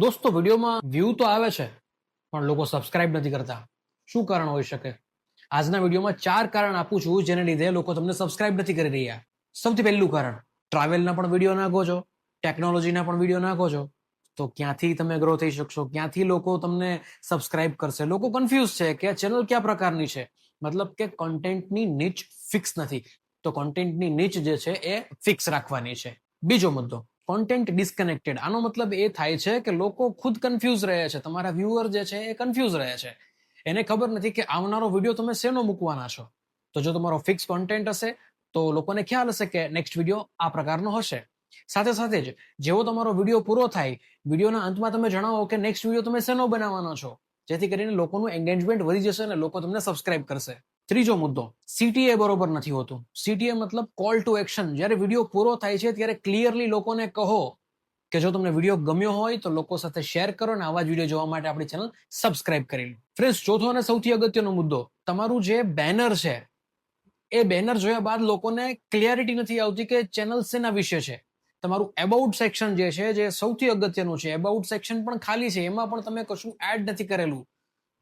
દોસ્તો વિડીયોમાં વ્યૂ તો આવે છે પણ લોકો સબસ્ક્રાઇબ નથી કરતા. શું કારણ હોઈ શકે? આજના વિડીયોમાં 4 કારણ આપું છું જેને લીધે લોકો તમને સબસ્ક્રાઇબ નથી કરી રહ્યા. સૌથી પહેલું કારણ, ટ્રાવેલના પણ વિડીયો નાખો છો, ટેકનોલોજીના પણ વિડીયો નાખો છો, તો ક્યાંથી તમે ગ્રો થઈ શકશો? ક્યાંથી લોકો તમને સબસ્ક્રાઇબ કરશે? લોકો કન્ફ્યુઝ છે કે આ ચેનલ કયા પ્રકારની છે. મતલબ કે કોન્ટેન્ટની નીચ ફિક્સ નથી, તો કોન્ટેન્ટની નીચ જે છે એ ફિક્સ રાખવાની છે. બીજો મુદ્દો, કોન્ટેન્ટ ડિસ્કનેક્ટેડ. આનો મતલબ એ થાય છે કે લોકો ખુદ કન્ફ્યુઝ રહે છે. તમારા વ્યુઅર જે છે એ કન્ફ્યુઝ રહે છે. એને ખબર નથી કે આવનારો વિડીયો તમે શેનો મૂકવાના છો. તો જો તમારો ફિક્સ કોન્ટેન્ટ હશે તો લોકોને ખ્યાલ હશે કે નેક્સ્ટ વિડીયો આ પ્રકારનો હશે. સાથે સાથે જ જેવો તમારો વિડીયો પૂરો થાય, વિડીયોના અંતમાં તમે જણાવો કે નેક્સ્ટ વિડીયો તમે શેનો બનાવવાનો છો, જેથી કરીને લોકોનું એન્ગેજમેન્ટ વધી જશે અને લોકો તમને સબસ્ક્રાઇબ કરશે. ત્રીજો મુદ્દો, CTA બરોબર નથી હોતું. CTA મતલબ કોલ ટુ એક્શન. જ્યારે વિડીયો પૂરો થાય છે ત્યારે ક્લિયરલી લોકોને કહો કે જો તમને વિડીયો ગમ્યો હોય તો લોકો સાથે શેર કરો અને આવા જ વિડીયો જોવા માટે આપણી ચેનલ સબસ્ક્રાઇબ કરી લો. ફ્રેન્ડ્સ, ચોથો અને સૌથી અગત્યનો મુદ્દો, તમારું જે બેનર છે એ બેનર જોયા બાદ લોકોને ક્લિયરિટી નથી આવતી કે ચેનલ શેના વિશે છે. તમારું એબાઉટ સેક્શન જે છે, જે સૌથી અગત્યનું છે, એબાઉટ સેક્શન પણ ખાલી છે, એમાં પણ તમે કશું એડ નથી કરેલું.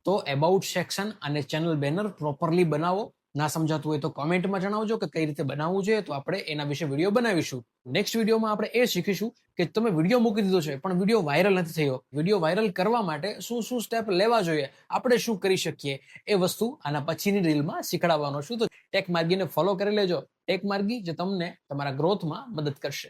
તો એબાઉટ સેક્શન અને ચેનલ બેનર પ્રોપરલી બનાવો. ના સમજાતું હોય તો કોમેન્ટમાં જણાવજો કે કઈ રીતે બનાવવું જોઈએ, તો આપણે એના વિશે વિડીયો બનાવીશું. નેક્સ્ટ વિડીયોમાં આપણે એ શીખીશું કે તમે વિડીયો મૂકી દીધો છે પણ વિડીયો વાયરલ નથી થયો. વિડીયો વાયરલ કરવા માટે શું શું સ્ટેપ લેવા જોઈએ, આપણે શું કરી શકીએ, એ વસ્તુ આના પછીની રીલમાં શીખડાવવાનો છું. તો ટેક માર્ગીને ફોલો કરી લેજો. ટેક માર્ગી જે તમને તમારા ગ્રોથમાં મદદ કરશે.